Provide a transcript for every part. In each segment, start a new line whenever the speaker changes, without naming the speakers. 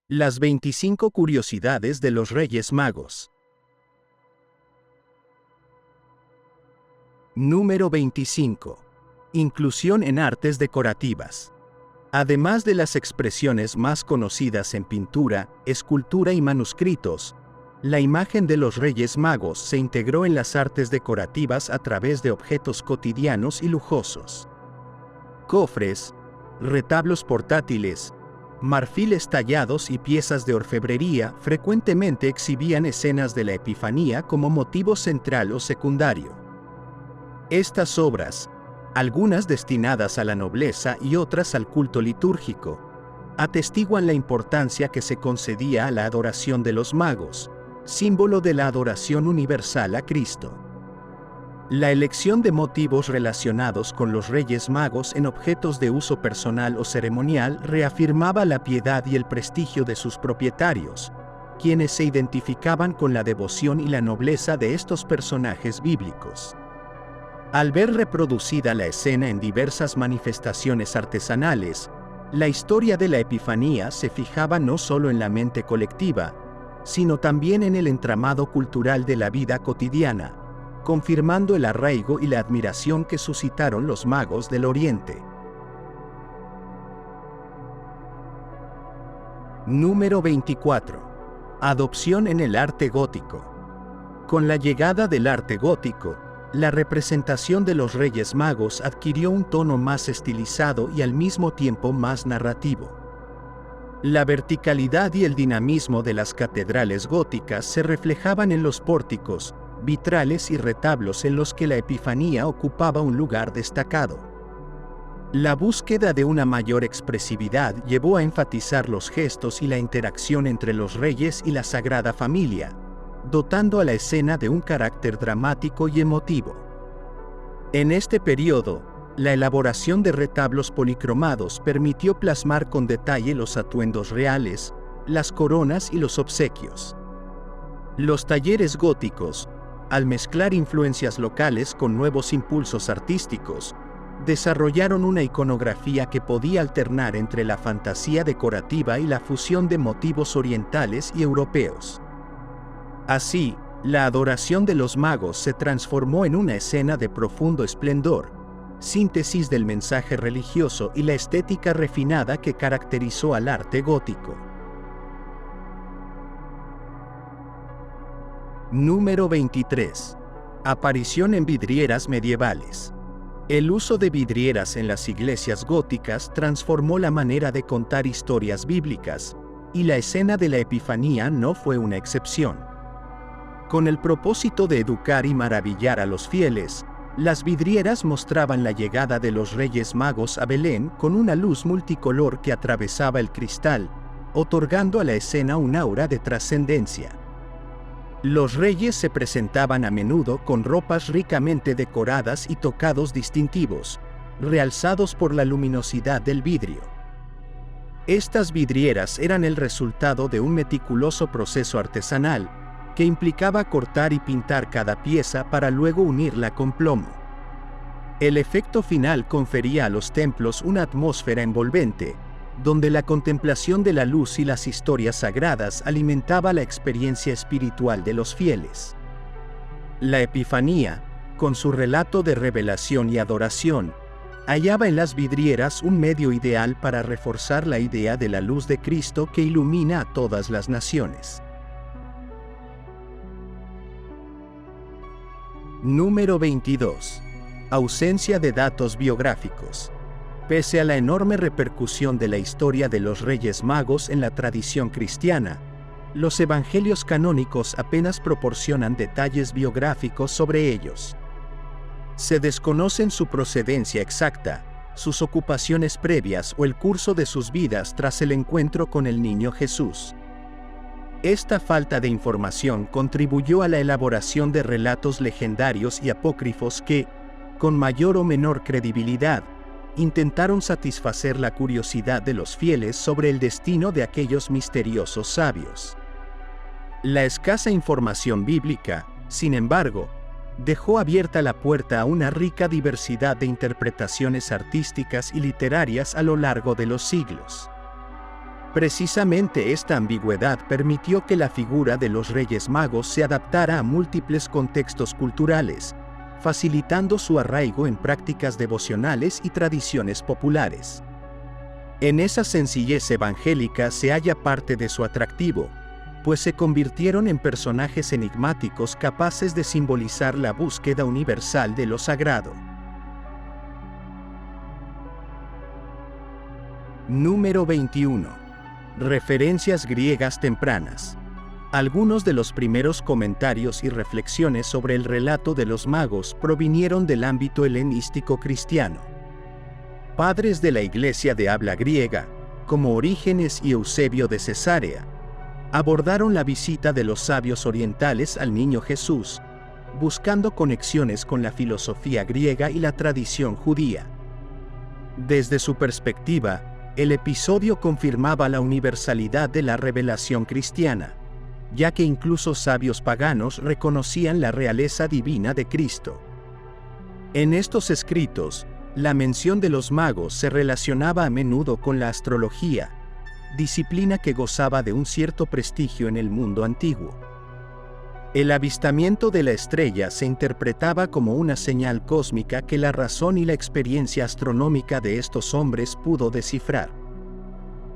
Las 25 curiosidades de los Reyes Magos. Número 25. Inclusión en artes decorativas. Además de las expresiones más conocidas en pintura, escultura y manuscritos, la imagen de los Reyes Magos se integró en las artes decorativas a través de objetos cotidianos y lujosos. Cofres, retablos portátiles, marfiles tallados y piezas de orfebrería frecuentemente exhibían escenas de la Epifanía como motivo central o secundario. Estas obras, algunas destinadas a la nobleza y otras al culto litúrgico, atestiguan la importancia que se concedía a la adoración de los magos, símbolo de la adoración universal a Cristo. La elección de motivos relacionados con los Reyes Magos en objetos de uso personal o ceremonial reafirmaba la piedad y el prestigio de sus propietarios, quienes se identificaban con la devoción y la nobleza de estos personajes bíblicos. Al ver reproducida la escena en diversas manifestaciones artesanales, la historia de la Epifanía se fijaba no solo en la mente colectiva, sino también en el entramado cultural de la vida cotidiana, confirmando el arraigo y la admiración que suscitaron los magos del Oriente. Número 24. Adopción en el arte gótico. Con la llegada del arte gótico, la representación de los Reyes Magos adquirió un tono más estilizado y al mismo tiempo más narrativo. La verticalidad y el dinamismo de las catedrales góticas se reflejaban en los pórticos, vitrales y retablos en los que la Epifanía ocupaba un lugar destacado. La búsqueda de una mayor expresividad llevó a enfatizar los gestos y la interacción entre los reyes y la Sagrada Familia, dotando a la escena de un carácter dramático y emotivo. En este periodo, la elaboración de retablos policromados permitió plasmar con detalle los atuendos reales, las coronas y los obsequios. Los talleres góticos, al mezclar influencias locales con nuevos impulsos artísticos, desarrollaron una iconografía que podía alternar entre la fantasía decorativa y la fusión de motivos orientales y europeos. Así, la adoración de los magos se transformó en una escena de profundo esplendor, síntesis del mensaje religioso y la estética refinada que caracterizó al arte gótico. Número 23. Aparición en vidrieras medievales. El uso de vidrieras en las iglesias góticas transformó la manera de contar historias bíblicas, y la escena de la Epifanía no fue una excepción. Con el propósito de educar y maravillar a los fieles, las vidrieras mostraban la llegada de los Reyes Magos a Belén con una luz multicolor que atravesaba el cristal, otorgando a la escena un aura de trascendencia. Los reyes se presentaban a menudo con ropas ricamente decoradas y tocados distintivos, realzados por la luminosidad del vidrio. Estas vidrieras eran el resultado de un meticuloso proceso artesanal, que implicaba cortar y pintar cada pieza para luego unirla con plomo. El efecto final confería a los templos una atmósfera envolvente, donde la contemplación de la luz y las historias sagradas alimentaba la experiencia espiritual de los fieles. La Epifanía, con su relato de revelación y adoración, hallaba en las vidrieras un medio ideal para reforzar la idea de la luz de Cristo que ilumina a todas las naciones. Número 22. Ausencia de datos biográficos. Pese a la enorme repercusión de la historia de los Reyes Magos en la tradición cristiana, los evangelios canónicos apenas proporcionan detalles biográficos sobre ellos. Se desconocen su procedencia exacta, sus ocupaciones previas o el curso de sus vidas tras el encuentro con el niño Jesús. Esta falta de información contribuyó a la elaboración de relatos legendarios y apócrifos que, con mayor o menor credibilidad, intentaron satisfacer la curiosidad de los fieles sobre el destino de aquellos misteriosos sabios. La escasa información bíblica, sin embargo, dejó abierta la puerta a una rica diversidad de interpretaciones artísticas y literarias a lo largo de los siglos. Precisamente esta ambigüedad permitió que la figura de los Reyes Magos se adaptara a múltiples contextos culturales, facilitando su arraigo en prácticas devocionales y tradiciones populares. En esa sencillez evangélica se halla parte de su atractivo, pues se convirtieron en personajes enigmáticos capaces de simbolizar la búsqueda universal de lo sagrado. Número 21. Referencias griegas tempranas. Algunos de los primeros comentarios y reflexiones sobre el relato de los magos provinieron del ámbito helenístico cristiano. Padres de la Iglesia de habla griega, como Orígenes y Eusebio de Cesarea, abordaron la visita de los sabios orientales al niño Jesús, buscando conexiones con la filosofía griega y la tradición judía. Desde su perspectiva, el episodio confirmaba la universalidad de la revelación cristiana, ya que incluso sabios paganos reconocían la realeza divina de Cristo. En estos escritos, la mención de los magos se relacionaba a menudo con la astrología, disciplina que gozaba de un cierto prestigio en el mundo antiguo. El avistamiento de la estrella se interpretaba como una señal cósmica que la razón y la experiencia astronómica de estos hombres pudo descifrar.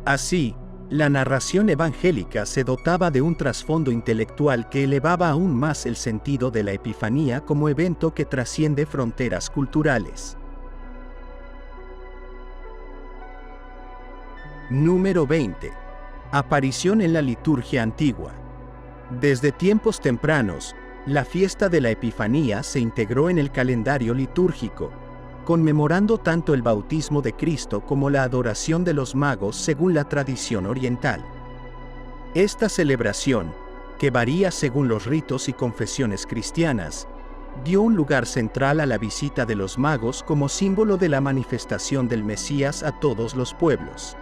Así, la narración evangélica se dotaba de un trasfondo intelectual que elevaba aún más el sentido de la Epifanía como evento que trasciende fronteras culturales. Número 20. Aparición en la liturgia antigua. Desde tiempos tempranos, la fiesta de la Epifanía se integró en el calendario litúrgico, conmemorando tanto el bautismo de Cristo como la adoración de los magos según la tradición oriental. Esta celebración, que varía según los ritos y confesiones cristianas, dio un lugar central a la visita de los magos como símbolo de la manifestación del Mesías a todos los pueblos.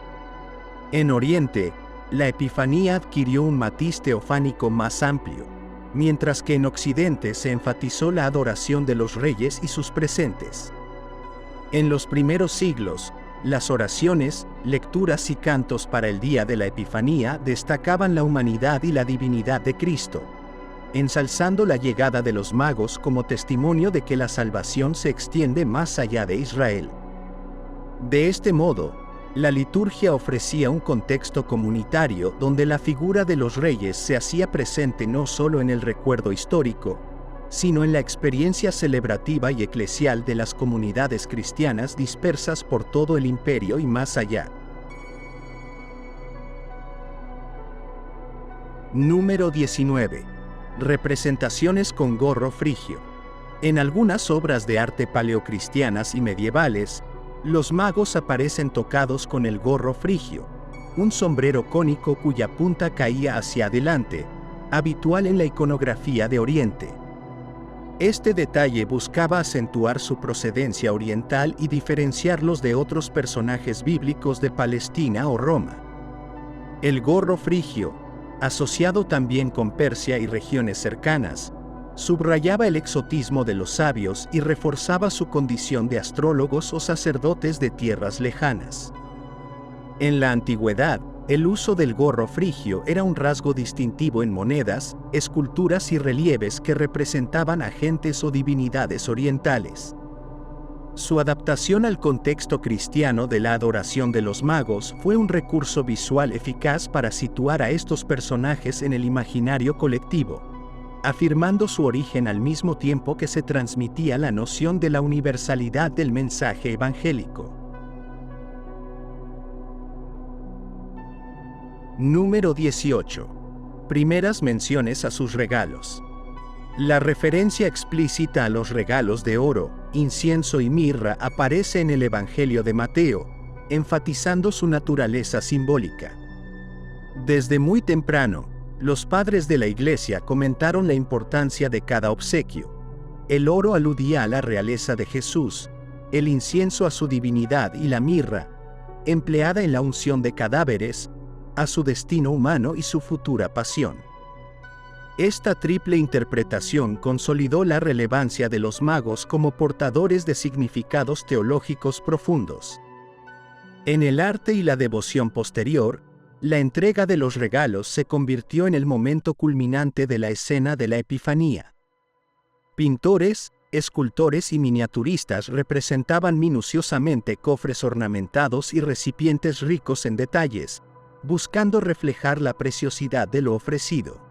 En Oriente, la Epifanía adquirió un matiz teofánico más amplio, mientras que en Occidente se enfatizó la adoración de los reyes y sus presentes. En los primeros siglos, las oraciones, lecturas y cantos para el día de la Epifanía destacaban la humanidad y la divinidad de Cristo, ensalzando la llegada de los magos como testimonio de que la salvación se extiende más allá de Israel. De este modo, la liturgia ofrecía un contexto comunitario donde la figura de los reyes se hacía presente no solo en el recuerdo histórico, sino en la experiencia celebrativa y eclesial de las comunidades cristianas dispersas por todo el imperio y más allá. Número 19. Representaciones con gorro frigio. En algunas obras de arte paleocristianas y medievales, los magos aparecen tocados con el gorro frigio, un sombrero cónico cuya punta caía hacia adelante, habitual en la iconografía de Oriente. Este detalle buscaba acentuar su procedencia oriental y diferenciarlos de otros personajes bíblicos de Palestina o Roma. El gorro frigio, asociado también con Persia y regiones cercanas, subrayaba el exotismo de los sabios y reforzaba su condición de astrólogos o sacerdotes de tierras lejanas. En la antigüedad, el uso del gorro frigio era un rasgo distintivo en monedas, esculturas y relieves que representaban agentes o divinidades orientales. Su adaptación al contexto cristiano de la adoración de los magos fue un recurso visual eficaz para situar a estos personajes en el imaginario colectivo, afirmando su origen al mismo tiempo que se transmitía la noción de la universalidad del mensaje evangélico. Número 18. Primeras menciones a sus regalos. La referencia explícita a los regalos de oro, incienso y mirra aparece en el Evangelio de Mateo, enfatizando su naturaleza simbólica. Desde muy temprano, los padres de la Iglesia comentaron la importancia de cada obsequio. El oro aludía a la realeza de Jesús, el incienso a su divinidad y la mirra, empleada en la unción de cadáveres, a su destino humano y su futura pasión. Esta triple interpretación consolidó la relevancia de los magos como portadores de significados teológicos profundos. En el arte y la devoción posterior, La entrega de los regalos se convirtió en el momento culminante de la escena de la Epifanía. Pintores, escultores y miniaturistas representaban minuciosamente cofres ornamentados y recipientes ricos en detalles, buscando reflejar la preciosidad de lo ofrecido.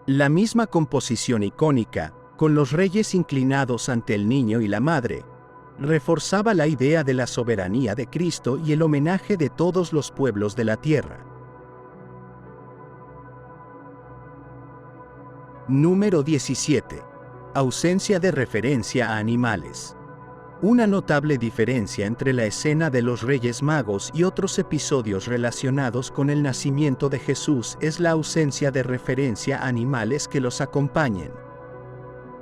La misma composición icónica, con los reyes inclinados ante el niño y la madre, reforzaba la idea de la soberanía de Cristo y el homenaje de todos los pueblos de la tierra. Número 17. Ausencia de referencia a animales. Una notable diferencia entre la escena de los Reyes Magos y otros episodios relacionados con el nacimiento de Jesús es la ausencia de referencia a animales que los acompañen.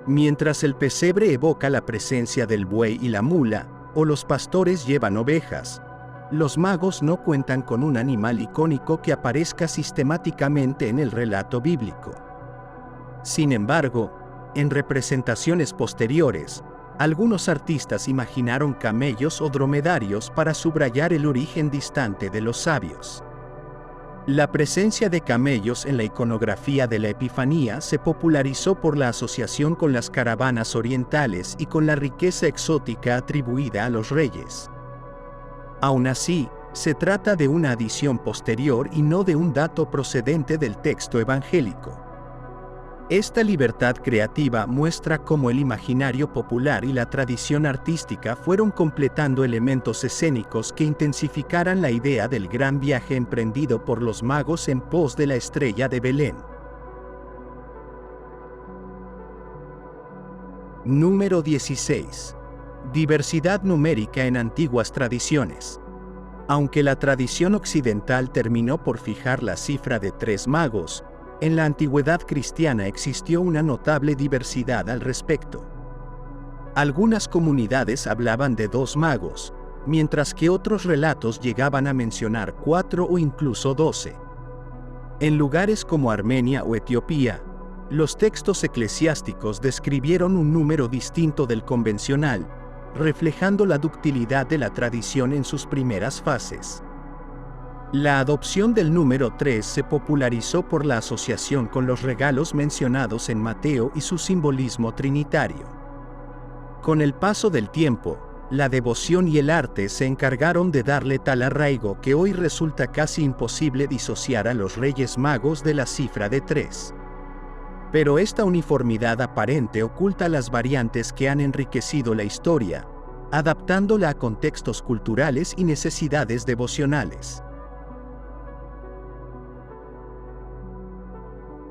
Mientras el pesebre evoca la presencia del buey y la mula, o los pastores llevan ovejas, los magos no cuentan con un animal icónico que aparezca sistemáticamente en el relato bíblico. Sin embargo, en representaciones posteriores, algunos artistas imaginaron camellos o dromedarios para subrayar el origen distante de los sabios. La presencia de camellos en la iconografía de la Epifanía se popularizó por la asociación con las caravanas orientales y con la riqueza exótica atribuida a los reyes. Aún así, se trata de una adición posterior y no de un dato procedente del texto evangélico. Esta libertad creativa muestra cómo el imaginario popular y la tradición artística fueron completando elementos escénicos que intensificaran la idea del gran viaje emprendido por los magos en pos de la estrella de Belén. Número 16. Diversidad numérica en antiguas tradiciones. Aunque la tradición occidental terminó por fijar la cifra de 3 magos, en la antigüedad cristiana existió una notable diversidad al respecto. Algunas comunidades hablaban de 2 magos, mientras que otros relatos llegaban a mencionar 4 o incluso 12. En lugares como Armenia o Etiopía, los textos eclesiásticos describieron un número distinto del convencional, reflejando la ductilidad de la tradición en sus primeras fases. La adopción del número 3 se popularizó por la asociación con los regalos mencionados en Mateo y su simbolismo trinitario. Con el paso del tiempo, la devoción y el arte se encargaron de darle tal arraigo que hoy resulta casi imposible disociar a los Reyes Magos de la cifra de 3. Pero esta uniformidad aparente oculta las variantes que han enriquecido la historia, adaptándola a contextos culturales y necesidades devocionales.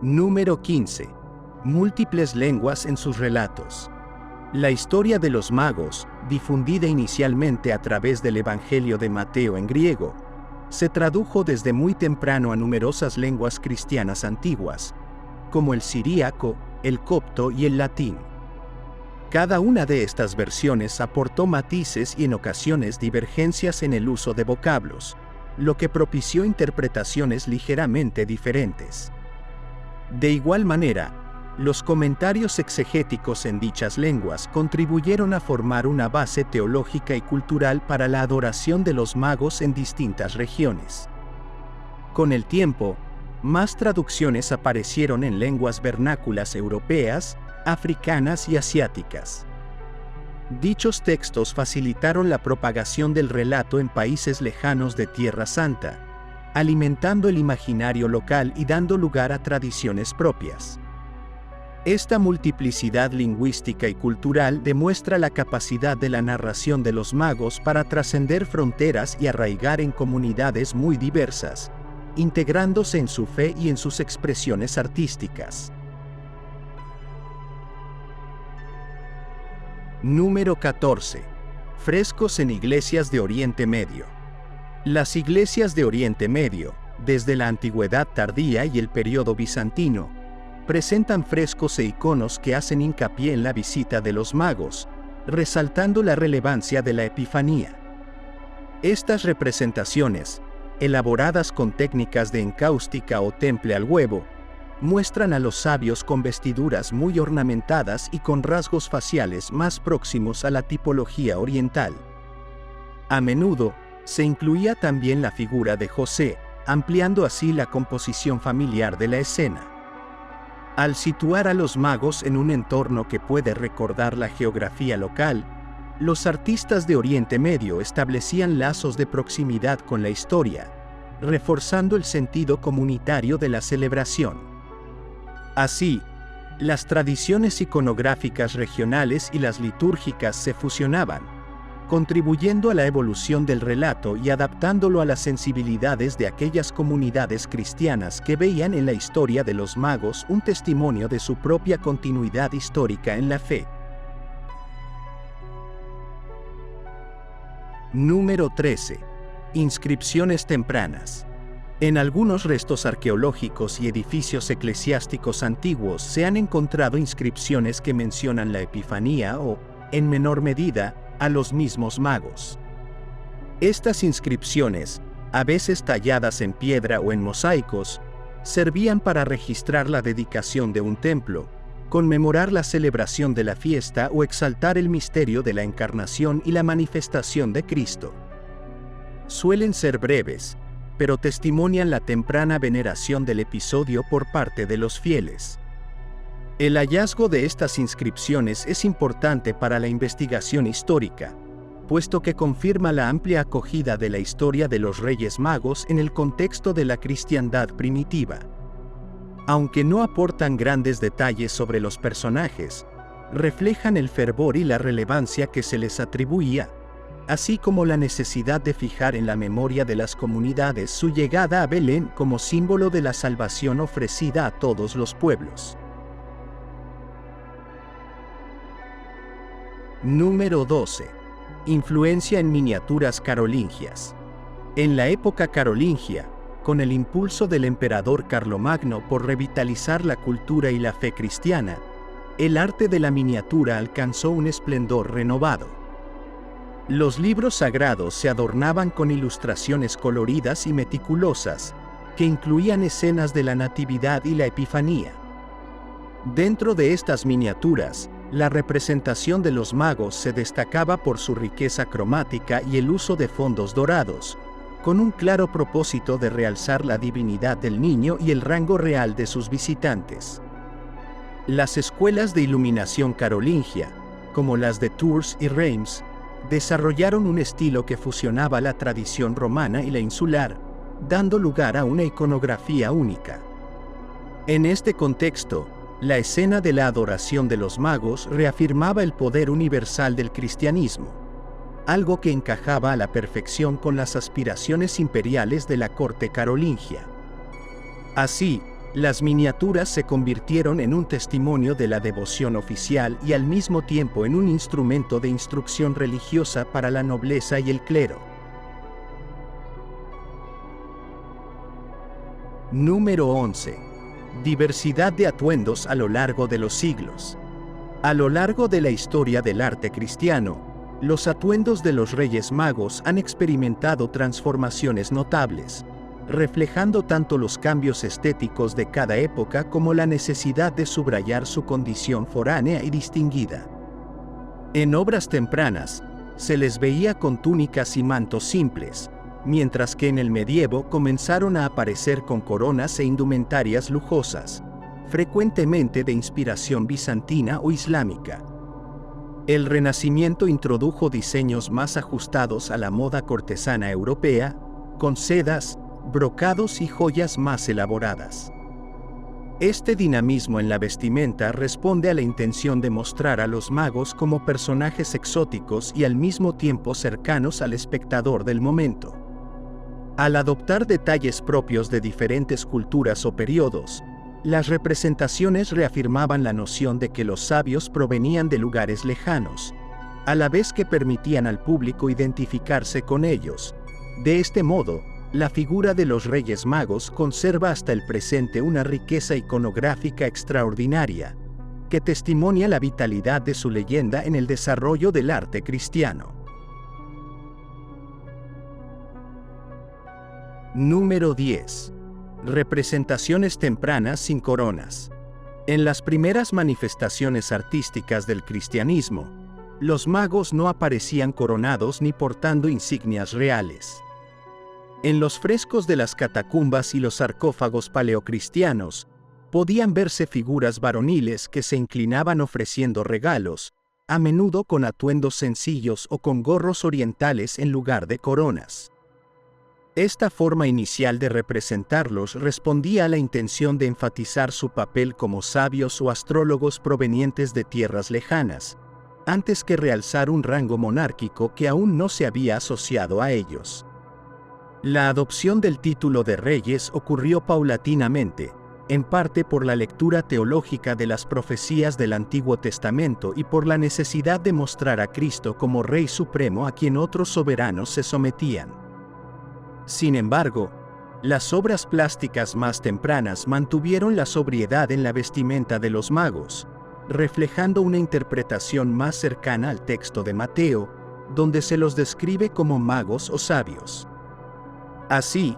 Número 15. Múltiples lenguas en sus relatos. La historia de los magos, difundida inicialmente a través del Evangelio de Mateo en griego, se tradujo desde muy temprano a numerosas lenguas cristianas antiguas, como el siríaco, el copto y el latín. Cada una de estas versiones aportó matices y en ocasiones divergencias en el uso de vocablos, lo que propició interpretaciones ligeramente diferentes. De igual manera, los comentarios exegéticos en dichas lenguas contribuyeron a formar una base teológica y cultural para la adoración de los magos en distintas regiones. Con el tiempo, más traducciones aparecieron en lenguas vernáculas europeas, africanas y asiáticas. Dichos textos facilitaron la propagación del relato en países lejanos de Tierra Santa, alimentando el imaginario local y dando lugar a tradiciones propias. Esta multiplicidad lingüística y cultural demuestra la capacidad de la narración de los magos para trascender fronteras y arraigar en comunidades muy diversas, integrándose en su fe y en sus expresiones artísticas. Número 14. Frescos en iglesias de Oriente Medio. Las iglesias de Oriente Medio, desde la antigüedad tardía y el periodo bizantino, presentan frescos e iconos que hacen hincapié en la visita de los magos, resaltando la relevancia de la Epifanía. Estas representaciones, elaboradas con técnicas de encáustica o temple al huevo, muestran a los sabios con vestiduras muy ornamentadas y con rasgos faciales más próximos a la tipología oriental. A menudo, se incluía también la figura de José, ampliando así la composición familiar de la escena. Al situar a los magos en un entorno que puede recordar la geografía local, los artistas de Oriente Medio establecían lazos de proximidad con la historia, reforzando el sentido comunitario de la celebración. Así, las tradiciones iconográficas regionales y las litúrgicas se fusionaban, contribuyendo a la evolución del relato y adaptándolo a las sensibilidades de aquellas comunidades cristianas que veían en la historia de los magos un testimonio de su propia continuidad histórica en la fe. Número 13. Inscripciones tempranas. En algunos restos arqueológicos y edificios eclesiásticos antiguos se han encontrado inscripciones que mencionan la Epifanía o, en menor medida, a los mismos magos. Estas inscripciones, a veces talladas en piedra o en mosaicos, servían para registrar la dedicación de un templo, conmemorar la celebración de la fiesta o exaltar el misterio de la encarnación y la manifestación de Cristo. Suelen ser breves, pero testimonian la temprana veneración del episodio por parte de los fieles. El hallazgo de estas inscripciones es importante para la investigación histórica, puesto que confirma la amplia acogida de la historia de los Reyes Magos en el contexto de la cristiandad primitiva. Aunque no aportan grandes detalles sobre los personajes, reflejan el fervor y la relevancia que se les atribuía, así como la necesidad de fijar en la memoria de las comunidades su llegada a Belén como símbolo de la salvación ofrecida a todos los pueblos. Número 12. Influencia en miniaturas carolingias. En la época carolingia, con el impulso del emperador Carlomagno por revitalizar la cultura y la fe cristiana, el arte de la miniatura alcanzó un esplendor renovado. Los libros sagrados se adornaban con ilustraciones coloridas y meticulosas, que incluían escenas de la Natividad y la Epifanía. Dentro de estas miniaturas, la representación de los magos se destacaba por su riqueza cromática y el uso de fondos dorados, con un claro propósito de realzar la divinidad del niño y el rango real de sus visitantes. Las escuelas de iluminación carolingia, como las de Tours y Reims, desarrollaron un estilo que fusionaba la tradición romana y la insular, dando lugar a una iconografía única. En este contexto, la escena de la adoración de los magos reafirmaba el poder universal del cristianismo, algo que encajaba a la perfección con las aspiraciones imperiales de la corte carolingia. Así, las miniaturas se convirtieron en un testimonio de la devoción oficial y al mismo tiempo en un instrumento de instrucción religiosa para la nobleza y el clero. Número 11. Diversidad de atuendos a lo largo de los siglos. A lo largo de la historia del arte cristiano, los atuendos de los Reyes Magos han experimentado transformaciones notables, reflejando tanto los cambios estéticos de cada época como la necesidad de subrayar su condición foránea y distinguida. En obras tempranas, se les veía con túnicas y mantos simples, mientras que en el medievo comenzaron a aparecer con coronas e indumentarias lujosas, frecuentemente de inspiración bizantina o islámica. El Renacimiento introdujo diseños más ajustados a la moda cortesana europea, con sedas, brocados y joyas más elaboradas. Este dinamismo en la vestimenta responde a la intención de mostrar a los magos como personajes exóticos y al mismo tiempo cercanos al espectador del momento. Al adoptar detalles propios de diferentes culturas o periodos, las representaciones reafirmaban la noción de que los sabios provenían de lugares lejanos, a la vez que permitían al público identificarse con ellos. De este modo, la figura de los Reyes Magos conserva hasta el presente una riqueza iconográfica extraordinaria, que testimonia la vitalidad de su leyenda en el desarrollo del arte cristiano. Número 10. Representaciones tempranas sin coronas. En las primeras manifestaciones artísticas del cristianismo, los magos no aparecían coronados ni portando insignias reales. En los frescos de las catacumbas y los sarcófagos paleocristianos, podían verse figuras varoniles que se inclinaban ofreciendo regalos, a menudo con atuendos sencillos o con gorros orientales en lugar de coronas. Esta forma inicial de representarlos respondía a la intención de enfatizar su papel como sabios o astrólogos provenientes de tierras lejanas, antes que realzar un rango monárquico que aún no se había asociado a ellos. La adopción del título de reyes ocurrió paulatinamente, en parte por la lectura teológica de las profecías del Antiguo Testamento y por la necesidad de mostrar a Cristo como Rey Supremo a quien otros soberanos se sometían. Sin embargo, las obras plásticas más tempranas mantuvieron la sobriedad en la vestimenta de los magos, reflejando una interpretación más cercana al texto de Mateo, donde se los describe como magos o sabios. Así,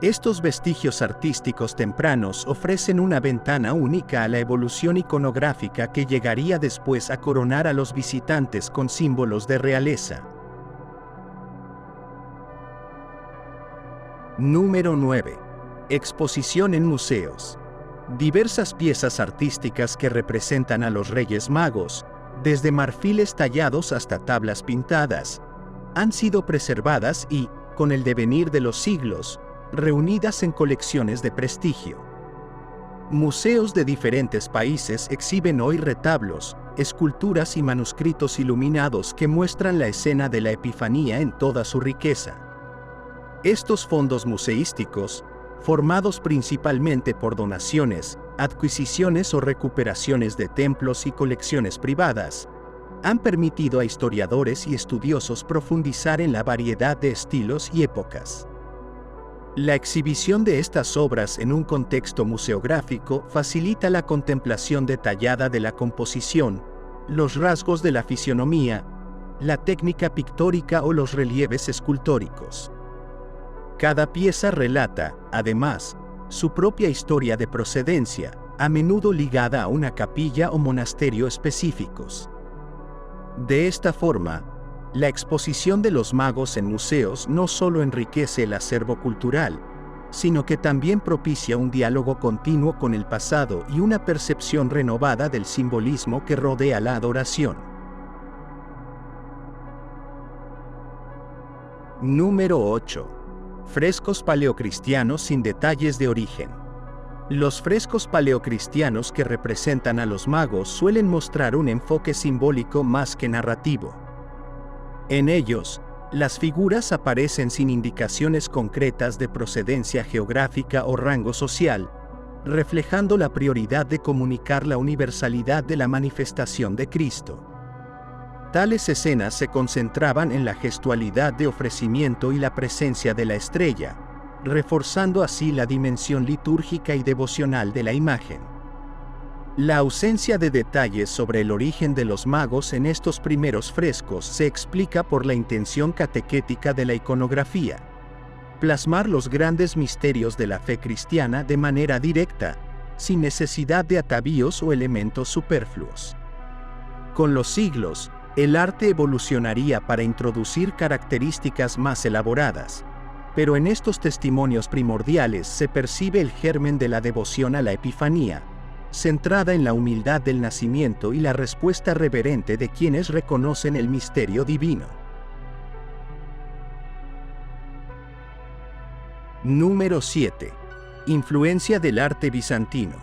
estos vestigios artísticos tempranos ofrecen una ventana única a la evolución iconográfica que llegaría después a coronar a los visitantes con símbolos de realeza. Número 9. Exposición en museos. Diversas piezas artísticas que representan a los Reyes Magos, desde marfiles tallados hasta tablas pintadas, han sido preservadas y, con el devenir de los siglos, reunidas en colecciones de prestigio. Museos de diferentes países exhiben hoy retablos, esculturas y manuscritos iluminados que muestran la escena de la Epifanía en toda su riqueza. Estos fondos museísticos, formados principalmente por donaciones, adquisiciones o recuperaciones de templos y colecciones privadas, han permitido a historiadores y estudiosos profundizar en la variedad de estilos y épocas. La exhibición de estas obras en un contexto museográfico facilita la contemplación detallada de la composición, los rasgos de la fisionomía, la técnica pictórica o los relieves escultóricos. Cada pieza relata, además, su propia historia de procedencia, a menudo ligada a una capilla o monasterio específicos. De esta forma, la exposición de los magos en museos no solo enriquece el acervo cultural, sino que también propicia un diálogo continuo con el pasado y una percepción renovada del simbolismo que rodea la adoración. Número 8. Frescos paleocristianos sin detalles de origen. Los frescos paleocristianos que representan a los magos suelen mostrar un enfoque simbólico más que narrativo. En ellos, las figuras aparecen sin indicaciones concretas de procedencia geográfica o rango social, reflejando la prioridad de comunicar la universalidad de la manifestación de Cristo. Tales escenas se concentraban en la gestualidad de ofrecimiento y la presencia de la estrella, reforzando así la dimensión litúrgica y devocional de la imagen. La ausencia de detalles sobre el origen de los magos en estos primeros frescos se explica por la intención catequética de la iconografía: plasmar los grandes misterios de la fe cristiana de manera directa, sin necesidad de atavíos o elementos superfluos. Con los siglos, el arte evolucionaría para introducir características más elaboradas, pero en estos testimonios primordiales se percibe el germen de la devoción a la Epifanía, centrada en la humildad del nacimiento y la respuesta reverente de quienes reconocen el misterio divino. Número 7. Influencia del arte bizantino.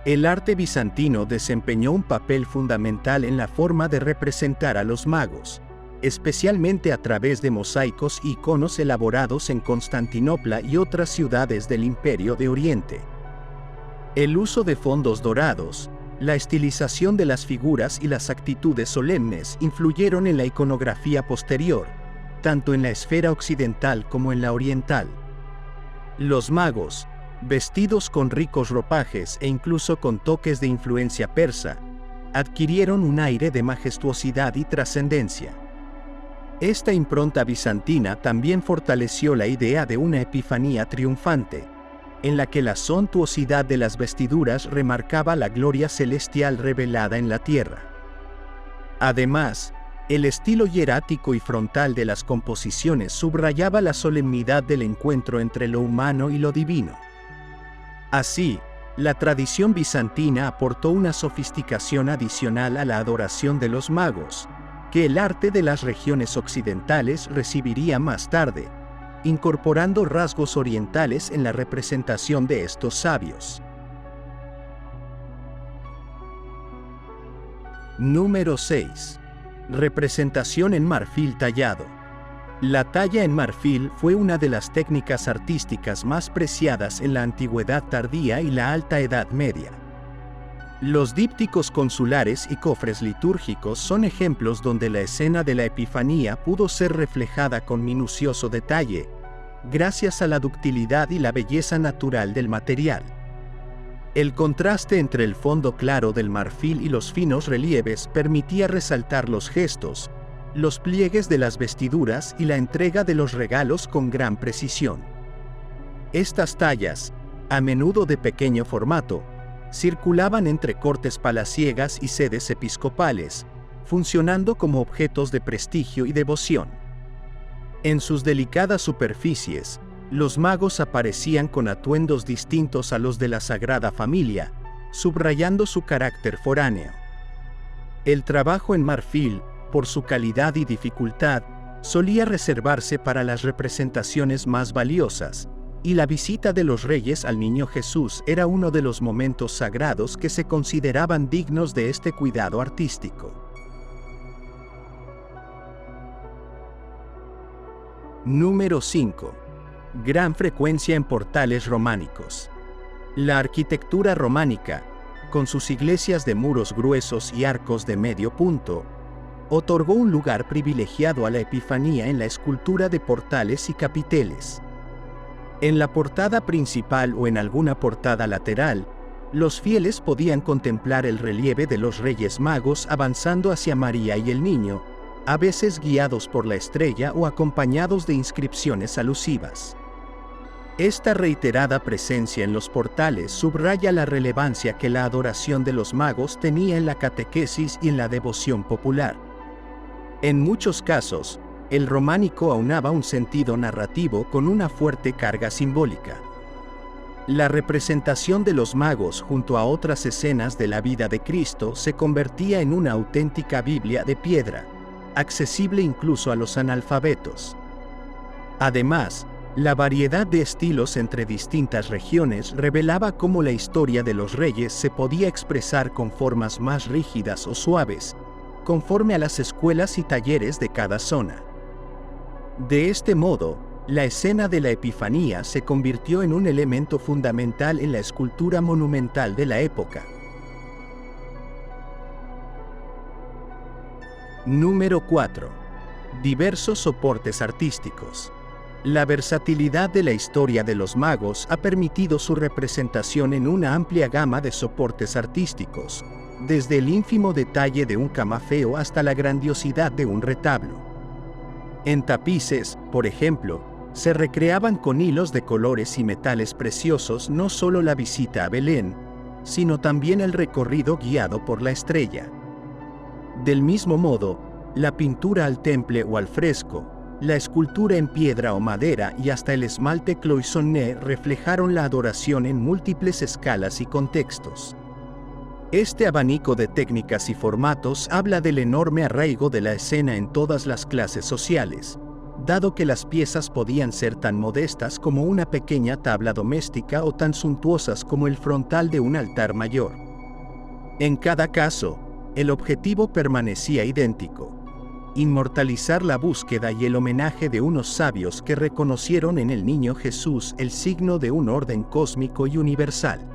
El arte bizantino desempeñó un papel fundamental en la forma de representar a los magos, especialmente a través de mosaicos y iconos elaborados en Constantinopla y otras ciudades del Imperio de Oriente. El uso de fondos dorados, la estilización de las figuras y las actitudes solemnes influyeron en la iconografía posterior, tanto en la esfera occidental como en la oriental. Los magos, vestidos con ricos ropajes e incluso con toques de influencia persa, adquirieron un aire de majestuosidad y trascendencia. Esta impronta bizantina también fortaleció la idea de una epifanía triunfante, en la que la suntuosidad de las vestiduras remarcaba la gloria celestial revelada en la tierra. Además, El estilo hierático y frontal de las composiciones subrayaba la solemnidad del encuentro entre lo humano y lo divino. Así, la tradición bizantina aportó una sofisticación adicional a la adoración de los magos, que el arte de las regiones occidentales recibiría más tarde, incorporando rasgos orientales en la representación de estos sabios. Número 6. Representación en marfil tallado. La talla en marfil fue una de las técnicas artísticas más preciadas en la Antigüedad tardía y la Alta Edad Media. Los dípticos consulares y cofres litúrgicos son ejemplos donde la escena de la Epifanía pudo ser reflejada con minucioso detalle, gracias a la ductilidad y la belleza natural del material. El contraste entre el fondo claro del marfil y los finos relieves permitía resaltar los gestos, los pliegues de las vestiduras y la entrega de los regalos con gran precisión. Estas tallas, a menudo de pequeño formato, circulaban entre cortes palaciegas y sedes episcopales, funcionando como objetos de prestigio y devoción. En sus delicadas superficies, los magos aparecían con atuendos distintos a los de la Sagrada Familia, subrayando su carácter foráneo. El trabajo en marfil, por su calidad y dificultad, solía reservarse para las representaciones más valiosas, y la visita de los reyes al Niño Jesús era uno de los momentos sagrados que se consideraban dignos de este cuidado artístico. Número 5. Gran frecuencia en portales románicos. La arquitectura románica, con sus iglesias de muros gruesos y arcos de medio punto, otorgó un lugar privilegiado a la Epifanía en la escultura de portales y capiteles. En la portada principal o en alguna portada lateral, los fieles podían contemplar el relieve de los Reyes Magos avanzando hacia María y el Niño, a veces guiados por la estrella o acompañados de inscripciones alusivas. Esta reiterada presencia en los portales subraya la relevancia que la adoración de los magos tenía en la catequesis y en la devoción popular. En muchos casos, el románico aunaba un sentido narrativo con una fuerte carga simbólica. La representación de los magos junto a otras escenas de la vida de Cristo se convertía en una auténtica Biblia de piedra, accesible incluso a los analfabetos. Además, la variedad de estilos entre distintas regiones revelaba cómo la historia de los reyes se podía expresar con formas más rígidas o suaves, conforme a las escuelas y talleres de cada zona. De este modo, la escena de la Epifanía se convirtió en un elemento fundamental en la escultura monumental de la época. Número 4. Diversos soportes artísticos. La versatilidad de la historia de los magos ha permitido su representación en una amplia gama de soportes artísticos, desde el ínfimo detalle de un camafeo hasta la grandiosidad de un retablo. En tapices, por ejemplo, se recreaban con hilos de colores y metales preciosos no solo la visita a Belén, sino también el recorrido guiado por la estrella. Del mismo modo, la pintura al temple o al fresco, la escultura en piedra o madera y hasta el esmalte cloisonné reflejaron la adoración en múltiples escalas y contextos. Este abanico de técnicas y formatos habla del enorme arraigo de la escena en todas las clases sociales, dado que las piezas podían ser tan modestas como una pequeña tabla doméstica o tan suntuosas como el frontal de un altar mayor. En cada caso, el objetivo permanecía idéntico: inmortalizar la búsqueda y el homenaje de unos sabios que reconocieron en el Niño Jesús el signo de un orden cósmico y universal.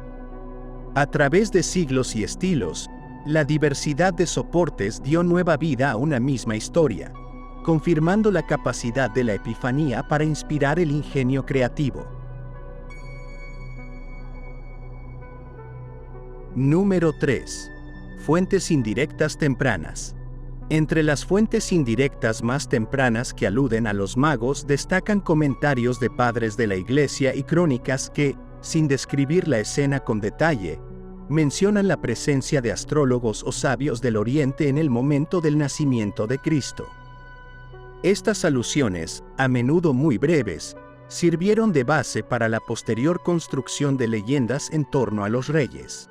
A través de siglos y estilos, la diversidad de soportes dio nueva vida a una misma historia, confirmando la capacidad de la Epifanía para inspirar el ingenio creativo. Número 3. Fuentes indirectas tempranas. Entre las fuentes indirectas más tempranas que aluden a los magos destacan comentarios de padres de la Iglesia y crónicas que, sin describir la escena con detalle, mencionan la presencia de astrólogos o sabios del Oriente en el momento del nacimiento de Cristo. Estas alusiones, a menudo muy breves, sirvieron de base para la posterior construcción de leyendas en torno a los reyes.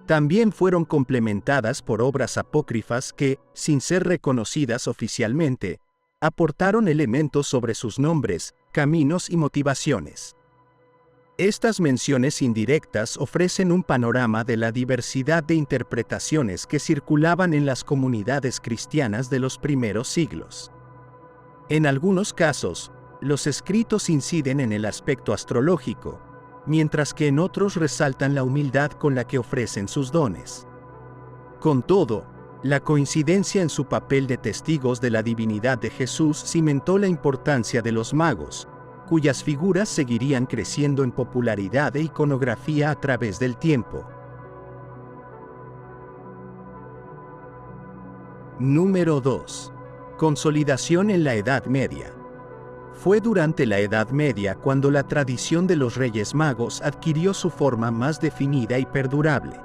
También fueron complementadas por obras apócrifas que, sin ser reconocidas oficialmente, aportaron elementos sobre sus nombres, caminos y motivaciones. Estas menciones indirectas ofrecen un panorama de la diversidad de interpretaciones que circulaban en las comunidades cristianas de los primeros siglos. En algunos casos, los escritos inciden en el aspecto astrológico, mientras que en otros resaltan la humildad con la que ofrecen sus dones. Con todo, la coincidencia en su papel de testigos de la divinidad de Jesús cimentó la importancia de los magos, cuyas figuras seguirían creciendo en popularidad e iconografía a través del tiempo. Número 2. Consolidación en la Edad Media. Fue durante la Edad Media cuando la tradición de los Reyes Magos adquirió su forma más definida y perdurable.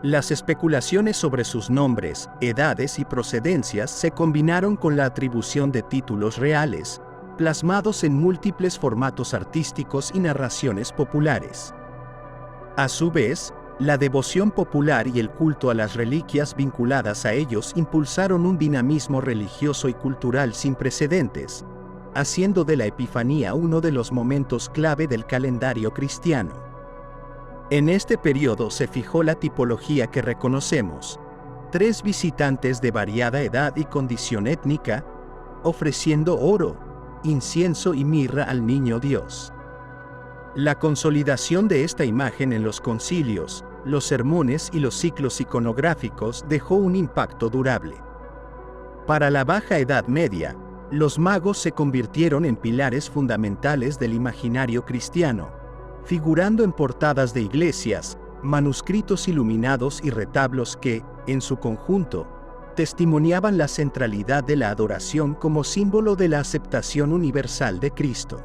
Las especulaciones sobre sus nombres, edades y procedencias se combinaron con la atribución de títulos reales, plasmados en múltiples formatos artísticos y narraciones populares. A su vez, la devoción popular y el culto a las reliquias vinculadas a ellos impulsaron un dinamismo religioso y cultural sin precedentes, haciendo de la Epifanía uno de los momentos clave del calendario cristiano. En este periodo se fijó la tipología que reconocemos: 3 visitantes de variada edad y condición étnica, ofreciendo oro, incienso y mirra al niño Dios. La consolidación de esta imagen en los concilios, los sermones y los ciclos iconográficos dejó un impacto durable. Para la Baja Edad Media, los magos se convirtieron en pilares fundamentales del imaginario cristiano, figurando en portadas de iglesias, manuscritos iluminados y retablos que, en su conjunto, testimoniaban la centralidad de la adoración como símbolo de la aceptación universal de Cristo.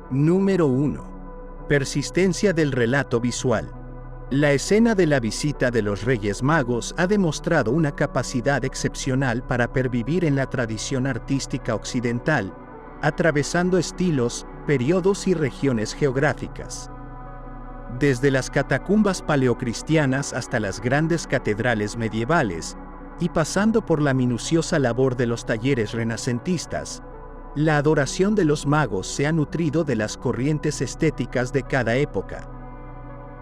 Número 1. Persistencia del relato visual. La escena de la visita de los Reyes Magos ha demostrado una capacidad excepcional para pervivir en la tradición artística occidental, atravesando estilos, periodos y regiones geográficas. Desde las catacumbas paleocristianas hasta las grandes catedrales medievales, y pasando por la minuciosa labor de los talleres renacentistas, la adoración de los magos se ha nutrido de las corrientes estéticas de cada época.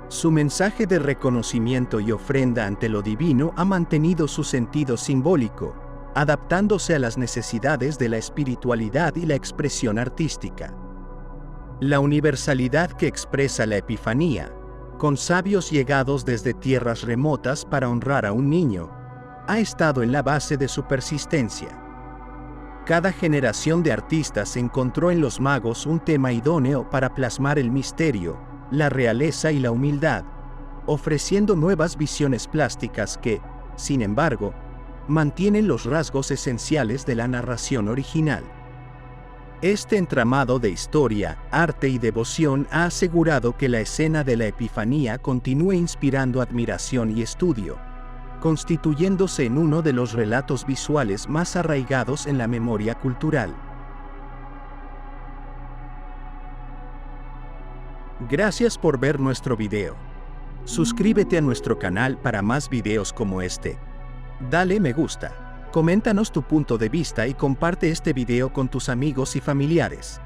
Su mensaje de reconocimiento y ofrenda ante lo divino ha mantenido su sentido simbólico, adaptándose a las necesidades de la espiritualidad y la expresión artística. La universalidad que expresa la Epifanía, con sabios llegados desde tierras remotas para honrar a un niño, ha estado en la base de su persistencia. Cada generación de artistas encontró en los magos un tema idóneo para plasmar el misterio, la realeza y la humildad, ofreciendo nuevas visiones plásticas que, sin embargo, mantienen los rasgos esenciales de la narración original. Este entramado de historia, arte y devoción ha asegurado que la escena de la Epifanía continúe inspirando admiración y estudio, constituyéndose en uno de los relatos visuales más arraigados en la memoria cultural. Gracias por ver nuestro video. Suscríbete a nuestro canal para más videos como este. Dale me gusta, coméntanos tu punto de vista y comparte este video con tus amigos y familiares.